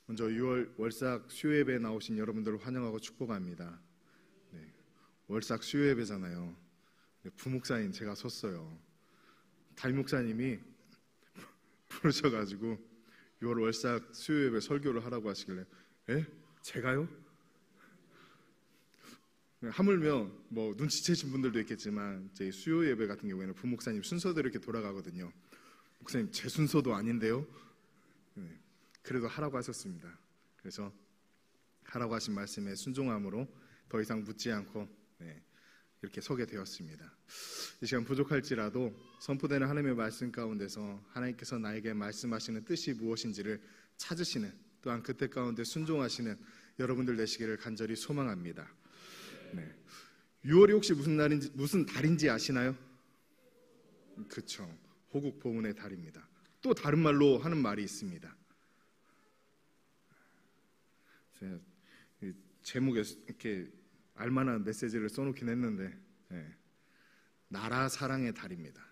먼저 6월 월삭 수요예배에 나오신 여러분들을 환영하고 축복합니다. 네, 월삭 수요예배잖아요. 부목사님 제가 섰어요. 담임목사님이 부르셔가지고 6월 월삭 수요예배 설교를 하라고 하시길래 에? 제가요? 하물며 뭐 눈치채신 분들도 있겠지만 제 수요예배 같은 경우에는 부목사님 순서대로 이렇게 돌아가거든요. 목사님 제 순서도 아닌데요? 네, 그래도 하라고 하셨습니다. 그래서 하라고 하신 말씀에 순종함으로 더 이상 묻지 않고 이렇게 서게 되었습니다. 이 시간 부족할지라도 선포되는 하나님의 말씀 가운데서 하나님께서 나에게 말씀하시는 뜻이 무엇인지를 찾으시는, 또한 그때 가운데 순종하시는 여러분들 되시기를 간절히 소망합니다. 6월이 혹시 무슨 달인지 아시나요? 그렇죠. 호국 보훈의 달입니다. 또 다른 말로 하는 말이 있습니다. 제가 제목에 이렇게 알만한 메시지를 써놓긴 했는데 나라 사랑의 달입니다.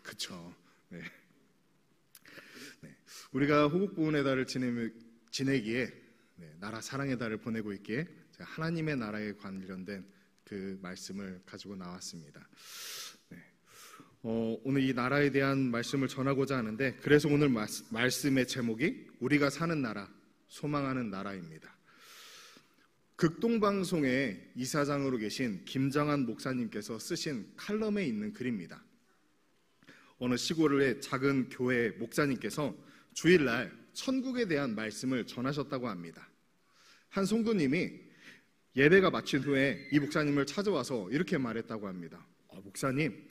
그렇죠. 우리가 호국 보훈의 달을 지내기에 나라 사랑의 달을 보내고 있기에 제가 하나님의 나라에 관련된 그 말씀을 가지고 나왔습니다. 오늘 이 나라에 대한 말씀을 전하고자 하는데, 그래서 오늘 말씀의 제목이 우리가 사는 나라, 소망하는 나라입니다. 극동방송의 이사장으로 계신 김정한 목사님께서 쓰신 칼럼에 있는 글입니다. 어느 시골의 작은 교회 목사님께서 주일날 천국에 대한 말씀을 전하셨다고 합니다. 한 성도님이 예배가 마친 후에 이 목사님을 찾아와서 이렇게 말했다고 합니다. 목사님,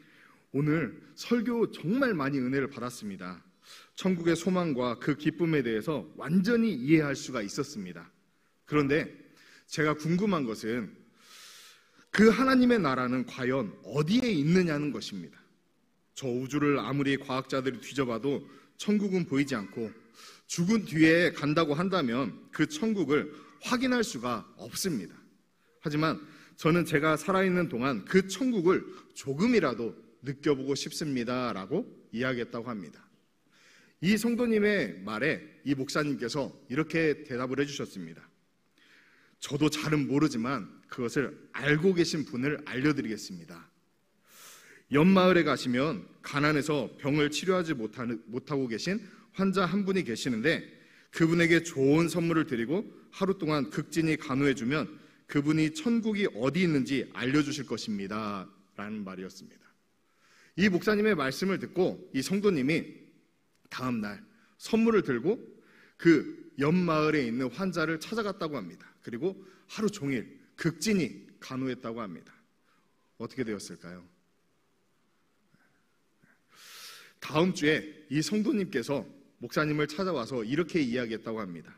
오늘 설교 정말 많이 은혜를 받았습니다. 천국의 소망과 그 기쁨에 대해서 완전히 이해할 수가 있었습니다. 그런데 제가 궁금한 것은 그 하나님의 나라는 과연 어디에 있느냐는 것입니다. 저 우주를 아무리 과학자들이 뒤져봐도 천국은 보이지 않고, 죽은 뒤에 간다고 한다면 그 천국을 확인할 수가 없습니다. 하지만 저는 제가 살아있는 동안 그 천국을 조금이라도 느껴보고 싶습니다 라고 이야기했다고 합니다. 이 성도님의 말에 이 목사님께서 이렇게 대답을 해주셨습니다. 저도 잘은 모르지만 그것을 알고 계신 분을 알려드리겠습니다. 옆마을에 가시면 가난해서 병을 치료하지 못하고 계신 환자 한 분이 계시는데, 그분에게 좋은 선물을 드리고 하루 동안 극진히 간호해주면 그분이 천국이 어디 있는지 알려주실 것입니다 라는 말이었습니다. 이 목사님의 말씀을 듣고 이 성도님이 다음날 선물을 들고 그 옆마을에 있는 환자를 찾아갔다고 합니다. 그리고 하루 종일 극진히 간호했다고 합니다. 어떻게 되었을까요? 다음 주에 이 성도님께서 목사님을 찾아와서 이렇게 이야기했다고 합니다.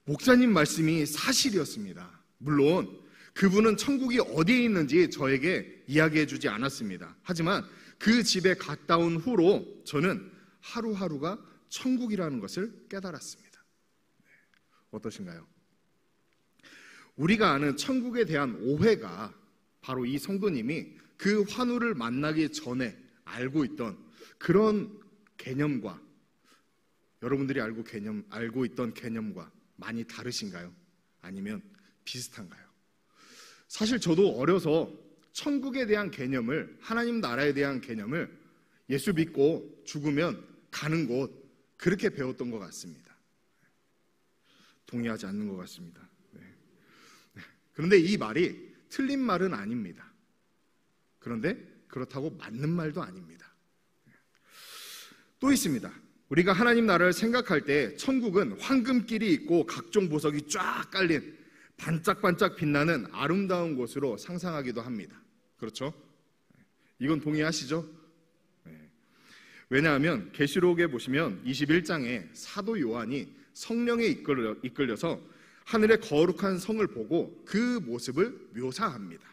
목사님 말씀이 사실이었습니다. 물론 그분은 천국이 어디에 있는지 저에게 이야기해 주지 않았습니다. 하지만 그 집에 갔다 온 후로 저는 하루하루가 천국이라는 것을 깨달았습니다. 어떠신가요? 우리가 아는 천국에 대한 오해가 바로 이 성도님이 그 환우를 만나기 전에 알고 있던 그런 개념과, 여러분들이 알고 있던 개념과 많이 다르신가요? 아니면 비슷한가요? 사실 저도 어려서 천국에 대한 개념을, 하나님 나라에 대한 개념을 예수 믿고 죽으면 가는 곳, 그렇게 배웠던 것 같습니다. 동의하지 않는 것 같습니다. 그런데 이 말이 틀린 말은 아닙니다. 그런데 그렇다고 맞는 말도 아닙니다. 또 있습니다. 우리가 하나님 나라를 생각할 때 천국은 황금길이 있고 각종 보석이 쫙 깔린 반짝반짝 빛나는 아름다운 곳으로 상상하기도 합니다. 그렇죠? 이건 동의하시죠? 왜냐하면 계시록에 보시면 21장에 사도 요한이 성령에 이끌려서 하늘의 거룩한 성을 보고 그 모습을 묘사합니다.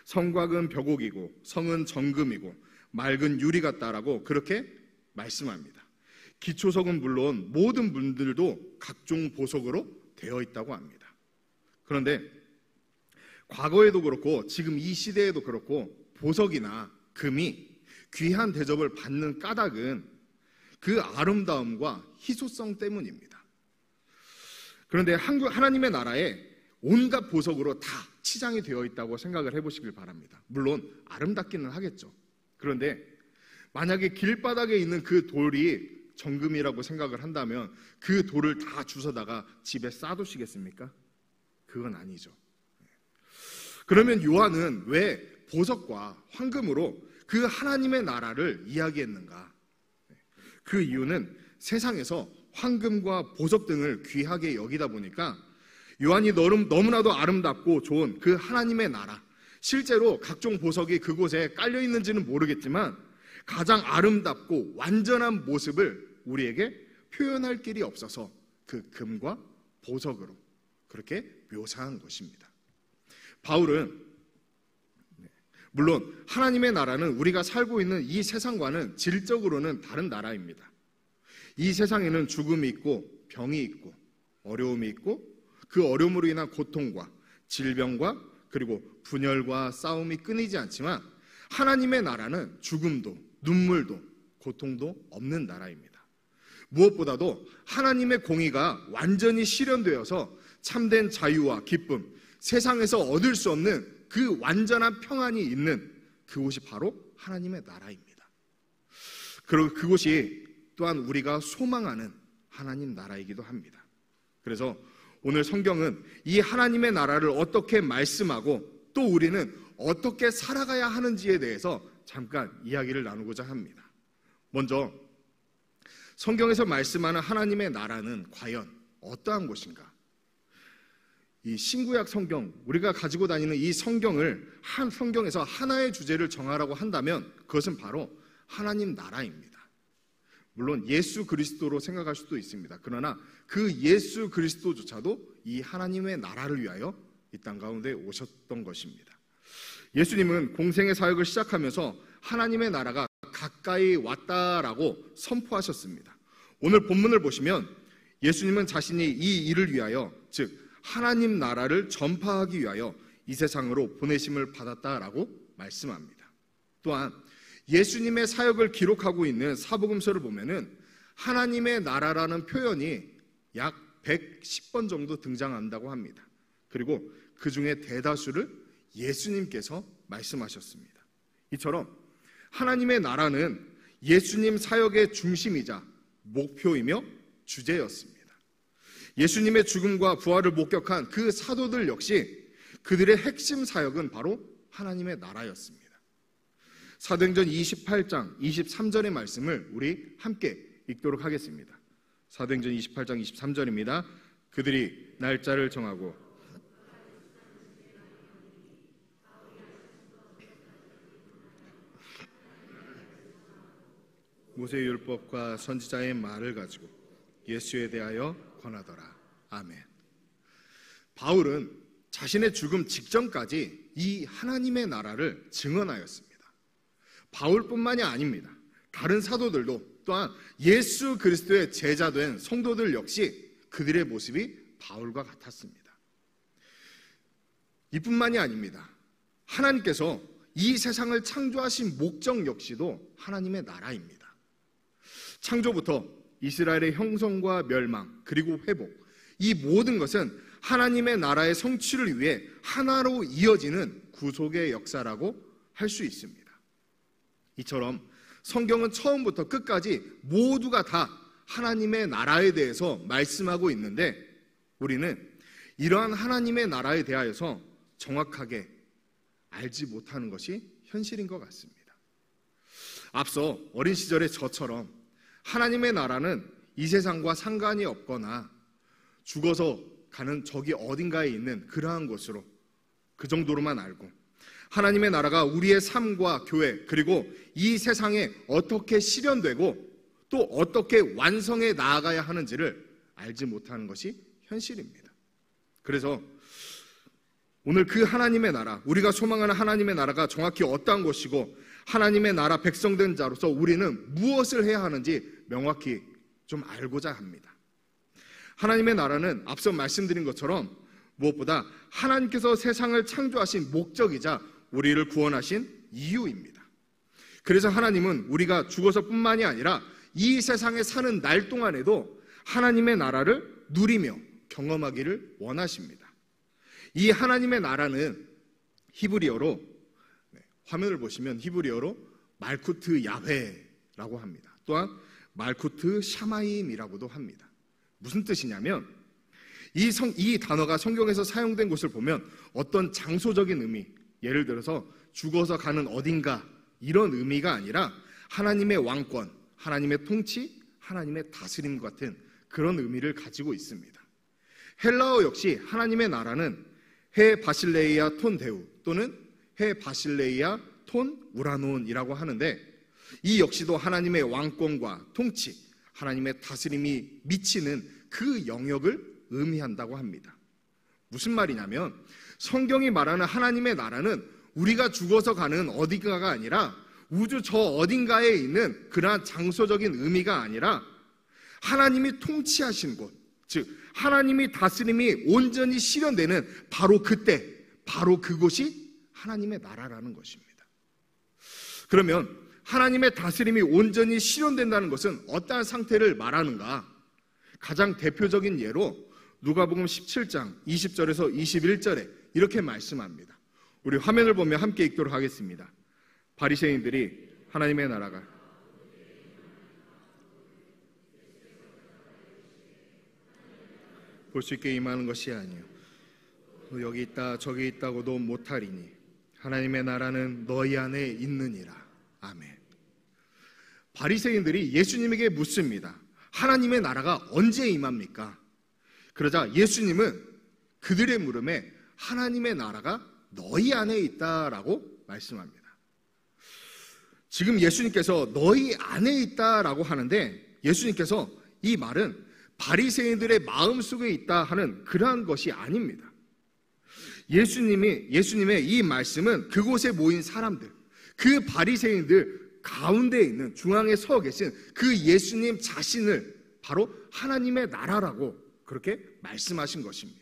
성곽은 벽옥이고 성은 정금이고 맑은 유리 같다라고 그렇게 말씀합니다. 기초석은 물론 모든 문들도 각종 보석으로 되어 있다고 합니다. 그런데 과거에도 그렇고 지금 이 시대에도 그렇고 보석이나 금이 귀한 대접을 받는 까닭은 그 아름다움과 희소성 때문입니다. 그런데 하나님의 나라에 온갖 보석으로 다 치장이 되어 있다고 생각을 해보시길 바랍니다. 물론 아름답기는 하겠죠. 그런데 만약에 길바닥에 있는 그 돌이 정금이라고 생각을 한다면 그 돌을 다 주워다가 집에 쌓아두시겠습니까? 그건 아니죠. 그러면 요한은 왜 보석과 황금으로 그 하나님의 나라를 이야기했는가? 그 이유는 세상에서 황금과 보석 등을 귀하게 여기다 보니까 요한이 너무나도 아름답고 좋은 그 하나님의 나라, 실제로 각종 보석이 그곳에 깔려 있는지는 모르겠지만 가장 아름답고 완전한 모습을 우리에게 표현할 길이 없어서 그 금과 보석으로 그렇게 묘사한 것입니다. 바울은 물론 하나님의 나라는 우리가 살고 있는 이 세상과는 질적으로는 다른 나라입니다. 이 세상에는 죽음이 있고 병이 있고 어려움이 있고 그 어려움으로 인한 고통과 질병과 그리고 분열과 싸움이 끊이지 않지만 하나님의 나라는 죽음도 눈물도 고통도 없는 나라입니다. 무엇보다도 하나님의 공의가 완전히 실현되어서 참된 자유와 기쁨, 세상에서 얻을 수 없는 그 완전한 평안이 있는 그곳이 바로 하나님의 나라입니다. 그리고 그곳이 또한 우리가 소망하는 하나님 나라이기도 합니다. 그래서 오늘 성경은 이 하나님의 나라를 어떻게 말씀하고 또 우리는 어떻게 살아가야 하는지에 대해서 잠깐 이야기를 나누고자 합니다. 먼저 성경에서 말씀하는 하나님의 나라는 과연 어떠한 곳인가? 이 신구약 성경, 우리가 가지고 다니는 이 성경을 성경에서 하나의 주제를 정하라고 한다면 그것은 바로 하나님 나라입니다. 물론 예수 그리스도로 생각할 수도 있습니다. 그러나 그 예수 그리스도조차도 이 하나님의 나라를 위하여 이 땅 가운데 오셨던 것입니다. 예수님은 공생의 사역을 시작하면서 하나님의 나라가 가까이 왔다라고 선포하셨습니다. 오늘 본문을 보시면 예수님은 자신이 이 일을 위하여, 즉 하나님 나라를 전파하기 위하여 이 세상으로 보내심을 받았다라고 말씀합니다. 또한 예수님의 사역을 기록하고 있는 사복음서를 보면은 하나님의 나라라는 표현이 약 110번 정도 등장한다고 합니다. 그리고 그 중에 대다수를 예수님께서 말씀하셨습니다. 이처럼 하나님의 나라는 예수님 사역의 중심이자 목표이며 주제였습니다. 예수님의 죽음과 부활을 목격한 그 사도들 역시 그들의 핵심 사역은 바로 하나님의 나라였습니다. 사도행전 28장 23절의 말씀을 우리 함께 읽도록 하겠습니다. 사도행전 28장 23절입니다. 그들이 날짜를 정하고 모세의 율법과 선지자의 말을 가지고 예수에 대하여 권하더라. 아멘. 바울은 자신의 죽음 직전까지 이 하나님의 나라를 증언하였습니다. 바울뿐만이 아닙니다. 다른 사도들도 또한 예수 그리스도의 제자된 성도들 역시 그들의 모습이 바울과 같았습니다. 이뿐만이 아닙니다. 하나님께서 이 세상을 창조하신 목적 역시도 하나님의 나라입니다. 창조부터 이스라엘의 형성과 멸망 그리고 회복, 이 모든 것은 하나님의 나라의 성취를 위해 하나로 이어지는 구속의 역사라고 할 수 있습니다. 이처럼 성경은 처음부터 끝까지 모두가 다 하나님의 나라에 대해서 말씀하고 있는데 우리는 이러한 하나님의 나라에 대하여서 정확하게 알지 못하는 것이 현실인 것 같습니다. 앞서 어린 시절의 저처럼 하나님의 나라는 이 세상과 상관이 없거나 죽어서 가는 저기 어딘가에 있는 그러한 곳으로 그 정도로만 알고 하나님의 나라가 우리의 삶과 교회 그리고 이 세상에 어떻게 실현되고 또 어떻게 완성해 나아가야 하는지를 알지 못하는 것이 현실입니다. 그래서 오늘 그 하나님의 나라, 우리가 소망하는 하나님의 나라가 정확히 어떠한 것이고 하나님의 나라 백성된 자로서 우리는 무엇을 해야 하는지 명확히 좀 알고자 합니다. 하나님의 나라는 앞서 말씀드린 것처럼 무엇보다 하나님께서 세상을 창조하신 목적이자 우리를 구원하신 이유입니다. 그래서 하나님은 우리가 죽어서뿐만이 아니라 이 세상에 사는 날 동안에도 하나님의 나라를 누리며 경험하기를 원하십니다. 이 하나님의 나라는 히브리어로, 화면을 보시면 히브리어로 말쿠트 야훼라고 합니다. 또한 말쿠트 샤마임이라고도 합니다. 무슨 뜻이냐면 이 단어가 성경에서 사용된 곳을 보면 어떤 장소적인 의미, 예를 들어서 죽어서 가는 어딘가 이런 의미가 아니라 하나님의 왕권, 하나님의 통치, 하나님의 다스림 같은 그런 의미를 가지고 있습니다. 헬라어 역시 하나님의 나라는 헤 바실레이아 톤 데우 또는 헤 바실레이아 톤 우라논이라고 하는데, 이 역시도 하나님의 왕권과 통치, 하나님의 다스림이 미치는 그 영역을 의미한다고 합니다. 무슨 말이냐면 성경이 말하는 하나님의 나라는 우리가 죽어서 가는 어딘가가 아니라 우주 저 어딘가에 있는 그러한 장소적인 의미가 아니라 하나님이 통치하신 곳, 즉 하나님이 다스림이 온전히 실현되는 바로 그때, 바로 그곳이 하나님의 나라라는 것입니다. 그러면 하나님의 다스림이 온전히 실현된다는 것은 어떠한 상태를 말하는가? 가장 대표적인 예로 누가복음 17장 20절에서 21절에 이렇게 말씀합니다. 우리 화면을 보며 함께 읽도록 하겠습니다. 바리새인들이 하나님의 나라가 볼 수 있게 임하는 것이 아니요 여기 있다 저기 있다고도 못하리니 하나님의 나라는 너희 안에 있느니라. 아멘. 바리새인들이 예수님에게 묻습니다. 하나님의 나라가 언제 임합니까? 그러자 예수님은 그들의 물음에 하나님의 나라가 너희 안에 있다라고 말씀합니다. 지금 예수님께서 너희 안에 있다라고 하는데, 예수님께서 이 말은 바리새인들의 마음속에 있다 하는 그러한 것이 아닙니다. 예수님의 이 말씀은 그곳에 모인 사람들, 그 바리새인들 가운데 있는 중앙에 서 계신 그 예수님 자신을 바로 하나님의 나라라고 그렇게 말씀하신 것입니다.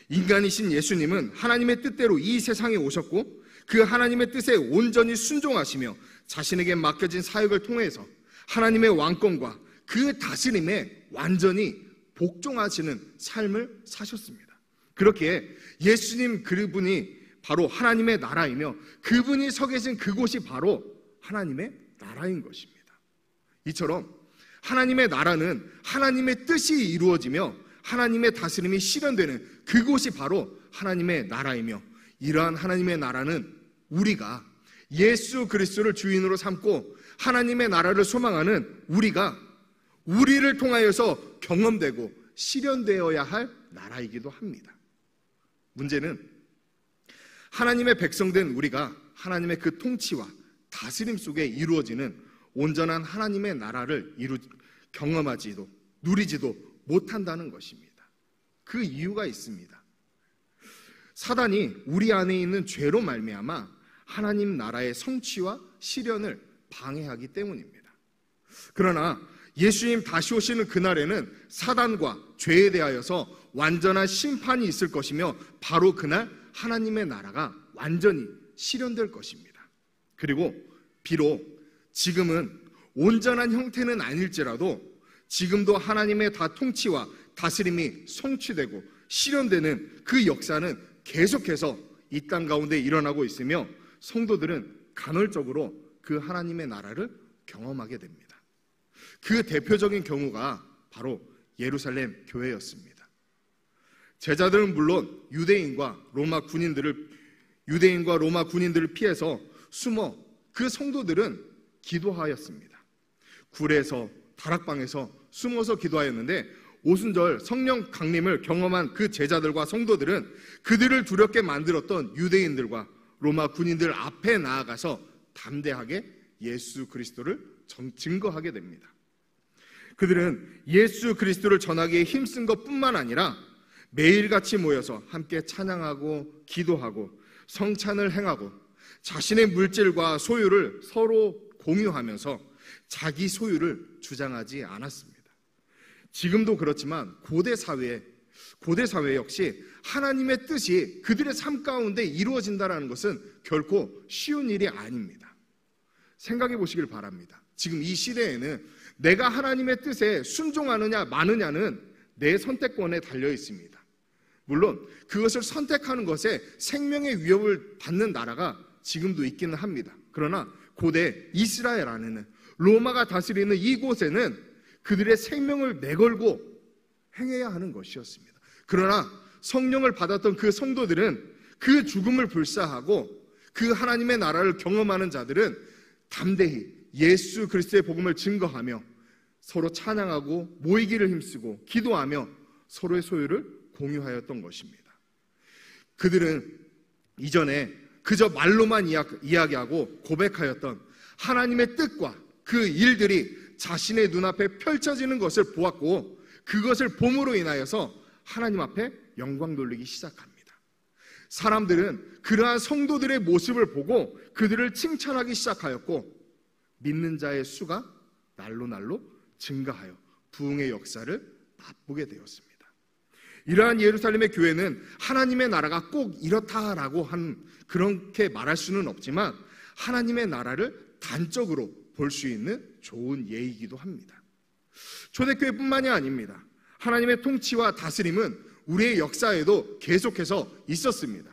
인간이신 예수님은 하나님의 뜻대로 이 세상에 오셨고 그 하나님의 뜻에 온전히 순종하시며 자신에게 맡겨진 사역을 통해서 하나님의 왕권과 그 다스림에 완전히 복종하시는 삶을 사셨습니다. 그렇기에 예수님 그분이 바로 하나님의 나라이며 그분이 서 계신 그곳이 바로 하나님의 나라인 것입니다. 이처럼 하나님의 나라는 하나님의 뜻이 이루어지며 하나님의 다스림이 실현되는 그곳이 바로 하나님의 나라이며, 이러한 하나님의 나라는 우리가 예수 그리스도를 주인으로 삼고 하나님의 나라를 소망하는 우리를 통하여서 경험되고 실현되어야 할 나라이기도 합니다. 문제는 하나님의 백성된 우리가 하나님의 그 통치와 다스림 속에 이루어지는 온전한 하나님의 나라를 경험하지도 누리지도 못한다는 것입니다. 그 이유가 있습니다. 사단이 우리 안에 있는 죄로 말미암아 하나님 나라의 성취와 실현을 방해하기 때문입니다. 그러나 예수님 다시 오시는 그날에는 사단과 죄에 대하여서 완전한 심판이 있을 것이며 바로 그날 하나님의 나라가 완전히 실현될 것입니다. 그리고 비록 지금은 온전한 형태는 아닐지라도 지금도 하나님의 통치와 다스림이 성취되고 실현되는 그 역사는 계속해서 이 땅 가운데 일어나고 있으며 성도들은 간헐적으로 그 하나님의 나라를 경험하게 됩니다. 그 대표적인 경우가 바로 예루살렘 교회였습니다. 제자들은 물론 유대인과 로마 군인들을 피해서 숨어 그 성도들은 기도하였습니다. 굴에서 다락방에서 숨어서 기도하였는데 오순절 성령 강림을 경험한 그 제자들과 성도들은 그들을 두렵게 만들었던 유대인들과 로마 군인들 앞에 나아가서 담대하게 예수 그리스도를 증거하게 됩니다. 그들은 예수 그리스도를 전하기에 힘쓴 것뿐만 아니라 매일같이 모여서 함께 찬양하고 기도하고 성찬을 행하고 자신의 물질과 소유를 서로 공유하면서 자기 소유를 주장하지 않았습니다. 지금도 그렇지만 고대 사회 역시 하나님의 뜻이 그들의 삶 가운데 이루어진다는 것은 결코 쉬운 일이 아닙니다. 생각해 보시길 바랍니다. 지금 이 시대에는 내가 하나님의 뜻에 순종하느냐 마느냐는 내 선택권에 달려 있습니다. 물론 그것을 선택하는 것에 생명의 위협을 받는 나라가 지금도 있기는 합니다. 그러나 고대 이스라엘 안에는, 로마가 다스리는 이곳에는 그들의 생명을 내걸고 행해야 하는 것이었습니다. 그러나 성령을 받았던 그 성도들은, 그 죽음을 불사하고 그 하나님의 나라를 경험하는 자들은 담대히 예수 그리스도의 복음을 증거하며 서로 찬양하고 모이기를 힘쓰고 기도하며 서로의 소유를 공유하였던 것입니다. 그들은 이전에 그저 말로만 이야기하고 고백하였던 하나님의 뜻과 그 일들이 자신의 눈앞에 펼쳐지는 것을 보았고, 그것을 봄으로 인하여서 하나님 앞에 영광 돌리기 시작합니다. 사람들은 그러한 성도들의 모습을 보고 그들을 칭찬하기 시작하였고, 믿는 자의 수가 날로 증가하여 부흥의 역사를 맛보게 되었습니다. 이러한 예루살렘의 교회는 하나님의 나라가 꼭 이렇다라고 그렇게 말할 수는 없지만 하나님의 나라를 단적으로 볼 수 있는 좋은 예이기도 합니다. 초대교회뿐만이 아닙니다. 하나님의 통치와 다스림은 우리의 역사에도 계속해서 있었습니다.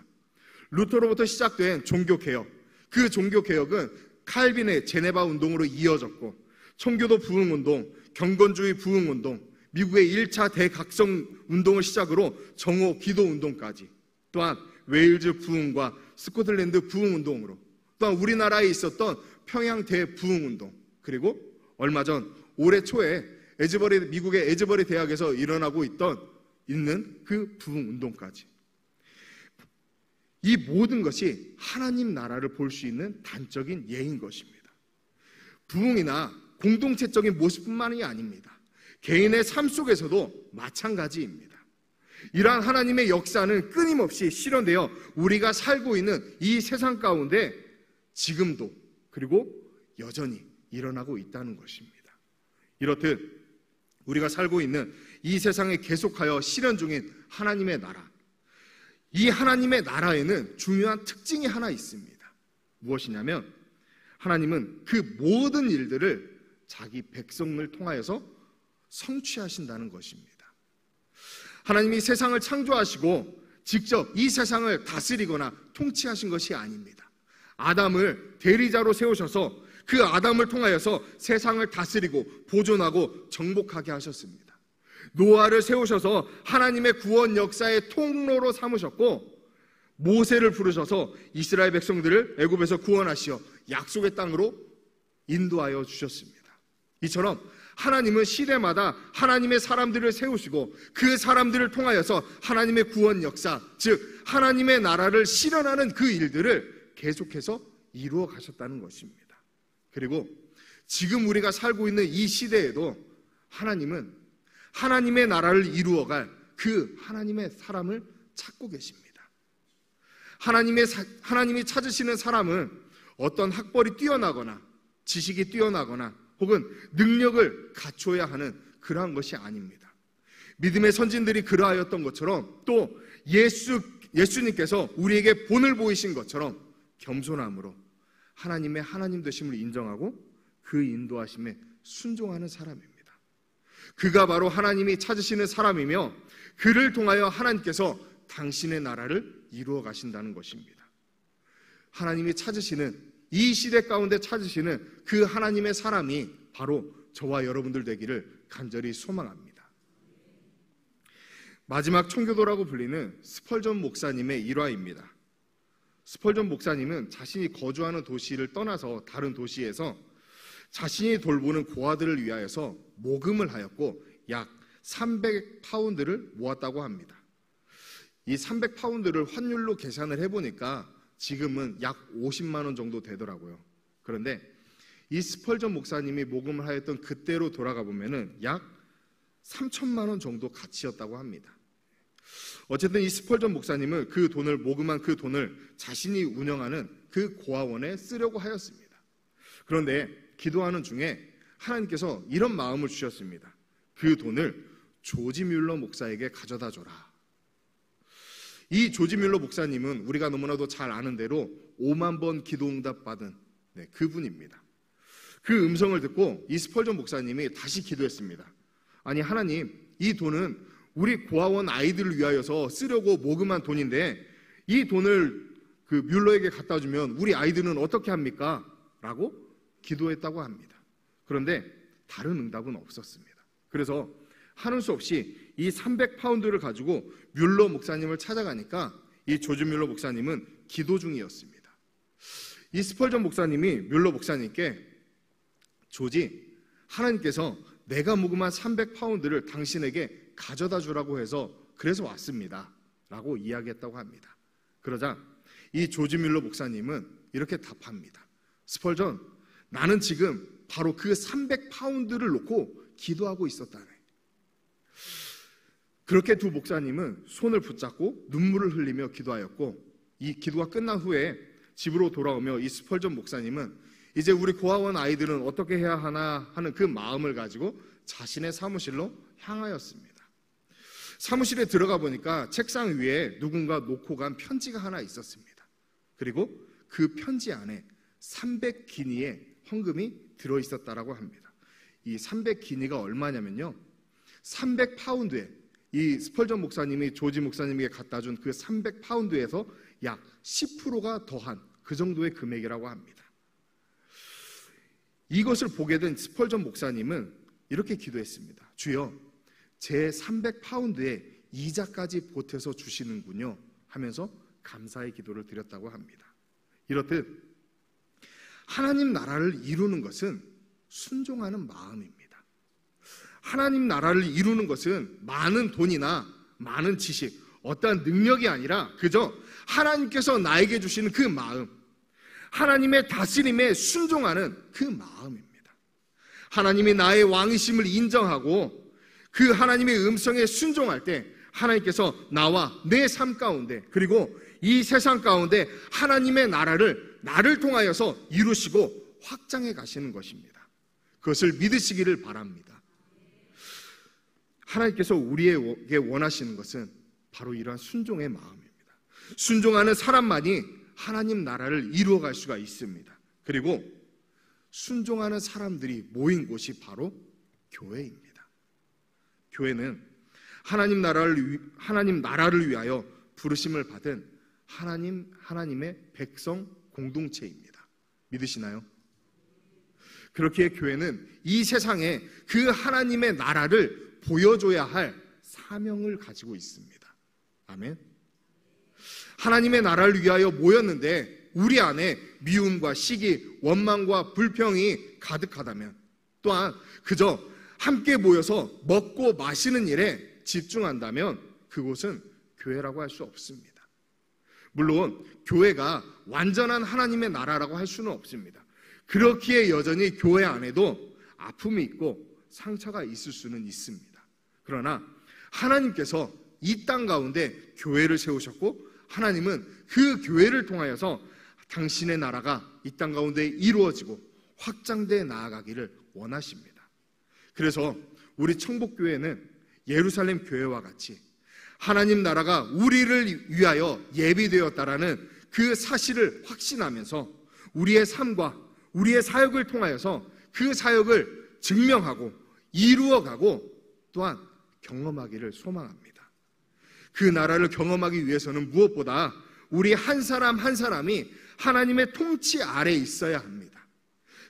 루터로부터 시작된 종교개혁, 그 종교개혁은 칼빈의 제네바 운동으로 이어졌고, 청교도 부흥운동, 경건주의 부흥운동, 미국의 1차 대각성 운동을 시작으로 정오 기도운동까지, 또한 웨일즈 부흥과 스코틀랜드 부흥운동으로, 또한 우리나라에 있었던 평양 대부흥운동, 그리고 얼마 전 올해 초에 미국의 에즈버리 대학에서 일어나고 있는 그 부흥운동까지, 이 모든 것이 하나님 나라를 볼 수 있는 단적인 예인 것입니다. 부흥이나 공동체적인 모습뿐만이 아닙니다. 개인의 삶 속에서도 마찬가지입니다. 이러한 하나님의 역사는 끊임없이 실현되어 우리가 살고 있는 이 세상 가운데 지금도, 그리고 여전히 일어나고 있다는 것입니다. 이렇듯 우리가 살고 있는 이 세상에 계속하여 실현 중인 하나님의 나라, 이 하나님의 나라에는 중요한 특징이 하나 있습니다. 무엇이냐면, 하나님은 그 모든 일들을 자기 백성을 통하여서 성취하신다는 것입니다. 하나님이 세상을 창조하시고 직접 이 세상을 다스리거나 통치하신 것이 아닙니다. 아담을 대리자로 세우셔서 그 아담을 통하여서 세상을 다스리고 보존하고 정복하게 하셨습니다. 노아를 세우셔서 하나님의 구원 역사의 통로로 삼으셨고, 모세를 부르셔서 이스라엘 백성들을 애굽에서 구원하시어 약속의 땅으로 인도하여 주셨습니다. 이처럼 하나님은 시대마다 하나님의 사람들을 세우시고 그 사람들을 통하여서 하나님의 구원 역사, 즉 하나님의 나라를 실현하는 그 일들을 계속해서 이루어 가셨다는 것입니다. 그리고 지금 우리가 살고 있는 이 시대에도 하나님은 하나님의 나라를 이루어갈 그 하나님의 사람을 찾고 계십니다. 하나님이 찾으시는 사람은 어떤 학벌이 뛰어나거나 지식이 뛰어나거나 혹은 능력을 갖춰야 하는 그러한 것이 아닙니다. 믿음의 선진들이 그러하였던 것처럼, 또 예수님께서 우리에게 본을 보이신 것처럼 겸손함으로 하나님의 하나님 되심을 인정하고 그 인도하심에 순종하는 사람입니다. 그가 바로 하나님이 찾으시는 사람이며, 그를 통하여 하나님께서 당신의 나라를 이루어 가신다는 것입니다. 하나님이 찾으시는, 이 시대 가운데 찾으시는 그 하나님의 사람이 바로 저와 여러분들 되기를 간절히 소망합니다. 마지막 청교도라고 불리는 스펄전 목사님의 일화입니다. 스펄전 목사님은 자신이 거주하는 도시를 떠나서 다른 도시에서 자신이 돌보는 고아들을 위하여서 모금을 하였고 약 300파운드를 모았다고 합니다. 이 300파운드를 환율로 계산을 해보니까 지금은 약 50만 원 정도 되더라고요. 그런데 이 스펄전 목사님이 모금을 하였던 그때로 돌아가 보면은 약 3천만 원 정도 가치였다고 합니다. 어쨌든 이 스펄전 목사님은 그 돈을, 모금한 그 돈을 자신이 운영하는 그 고아원에 쓰려고 하였습니다. 그런데 기도하는 중에 하나님께서 이런 마음을 주셨습니다. 그 돈을 조지 뮬러 목사에게 가져다 줘라. 이 조지 뮬러 목사님은 우리가 너무나도 잘 아는 대로 5만 번 기도 응답 받은 그분입니다. 그 음성을 듣고 이 스펄전 목사님이 다시 기도했습니다. 아니 하나님, 이 돈은 우리 고아원 아이들을 위하여서 쓰려고 모금한 돈인데 이 돈을 그 뮬러에게 갖다 주면 우리 아이들은 어떻게 합니까? 라고 기도했다고 합니다. 그런데 다른 응답은 없었습니다. 그래서 하는 수 없이 이 300파운드를 가지고 뮬러 목사님을 찾아가니까 이 조지 뮬러 목사님은 기도 중이었습니다. 이 스펄전 목사님이 뮬러 목사님께 조지, 하나님께서 내가 모금한 300파운드를 당신에게 가져다 주라고 해서 그래서 왔습니다 라고 이야기했다고 합니다. 그러자 이 조지 뮬러 목사님은 이렇게 답합니다. 스펄전, 나는 지금 바로 그 300파운드를 놓고 기도하고 있었다네. 그렇게 두 목사님은 손을 붙잡고 눈물을 흘리며 기도하였고, 이 기도가 끝난 후에 집으로 돌아오며 이 스펄전 목사님은 이제 우리 고아원 아이들은 어떻게 해야 하나 하는 그 마음을 가지고 자신의 사무실로 향하였습니다. 사무실에 들어가 보니까 책상 위에 누군가 놓고 간 편지가 하나 있었습니다. 그리고 그 편지 안에 300기니의 헌금이 들어있었다라고 합니다. 이 300기니가 얼마냐면요, 300파운드에 이 스펄전 목사님이 조지 목사님에게 갖다 준 그 300파운드에서 약 10%가 더한 그 정도의 금액이라고 합니다. 이것을 보게 된 스펄전 목사님은 이렇게 기도했습니다. 주여, 제 300파운드에 이자까지 보태서 주시는군요 하면서 감사의 기도를 드렸다고 합니다. 이렇듯 하나님 나라를 이루는 것은 순종하는 마음입니다. 하나님 나라를 이루는 것은 많은 돈이나 많은 지식, 어떠한 능력이 아니라 그저 하나님께서 나에게 주시는 그 마음, 하나님의 다스림에 순종하는 그 마음입니다. 하나님이 나의 왕이심을 인정하고 그 하나님의 음성에 순종할 때 하나님께서 나와 내 삶 가운데, 그리고 이 세상 가운데 하나님의 나를 통하여서 이루시고 확장해 가시는 것입니다. 그것을 믿으시기를 바랍니다. 하나님께서 우리에게 원하시는 것은 바로 이러한 순종의 마음입니다. 순종하는 사람만이 하나님 나라를 이루어갈 수가 있습니다. 그리고 순종하는 사람들이 모인 곳이 바로 교회입니다. 교회는 하나님 나라를 위하여 부르심을 받은 하나님의 백성 공동체입니다. 믿으시나요? 그렇기에 교회는 이 세상에 그 하나님의 나라를 보여줘야 할 사명을 가지고 있습니다. 아멘. 하나님의 나라를 위하여 모였는데 우리 안에 미움과 시기, 원망과 불평이 가득하다면, 또한 그저 함께 모여서 먹고 마시는 일에 집중한다면 그곳은 교회라고 할 수 없습니다. 물론 교회가 완전한 하나님의 나라라고 할 수는 없습니다. 그렇기에 여전히 교회 안에도 아픔이 있고 상처가 있을 수는 있습니다. 그러나 하나님께서 이 땅 가운데 교회를 세우셨고, 하나님은 그 교회를 통하여서 당신의 나라가 이 땅 가운데 이루어지고 확장돼 나아가기를 원하십니다. 그래서 우리 청복교회는 예루살렘 교회와 같이 하나님 나라가 우리를 위하여 예비되었다라는 그 사실을 확신하면서 우리의 삶과 우리의 사역을 통하여서 그 사역을 증명하고 이루어가고 또한 경험하기를 소망합니다. 그 나라를 경험하기 위해서는 무엇보다 우리 한 사람 한 사람이 하나님의 통치 아래에 있어야 합니다.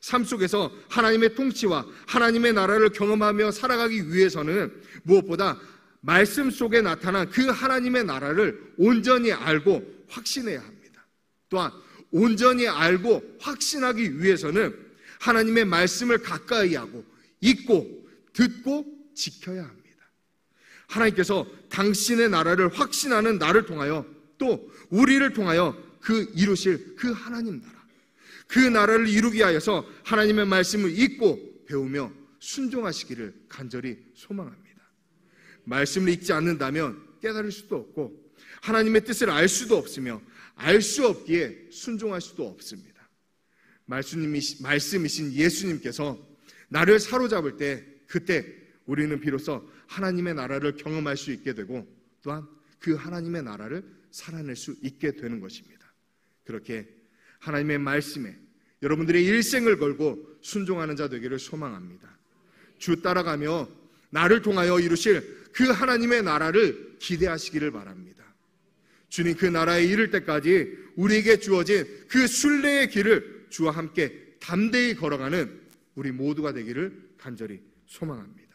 삶 속에서 하나님의 통치와 하나님의 나라를 경험하며 살아가기 위해서는 무엇보다 말씀 속에 나타난 그 하나님의 나라를 온전히 알고 확신해야 합니다. 또한 온전히 알고 확신하기 위해서는 하나님의 말씀을 가까이 하고 읽고 듣고 지켜야 합니다. 하나님께서 당신의 나라를 확신하는 나를 통하여 또 우리를 통하여 그 이루실 그 하나님 나라, 그 나라를 이루기 위하여서 하나님의 말씀을 읽고 배우며 순종하시기를 간절히 소망합니다. 말씀을 읽지 않는다면 깨달을 수도 없고 하나님의 뜻을 알 수도 없으며 알 수 없기에 순종할 수도 없습니다. 말씀이신 예수님께서 나를 사로잡을 때, 그때 우리는 비로소 하나님의 나라를 경험할 수 있게 되고 또한 그 하나님의 나라를 살아낼 수 있게 되는 것입니다. 그렇게 하나님의 말씀에 여러분들의 일생을 걸고 순종하는 자 되기를 소망합니다. 주 따라가며 나를 통하여 이루실 그 하나님의 나라를 기대하시기를 바랍니다. 주님 그 나라에 이를 때까지 우리에게 주어진 그 순례의 길을 주와 함께 담대히 걸어가는 우리 모두가 되기를 간절히 소망합니다.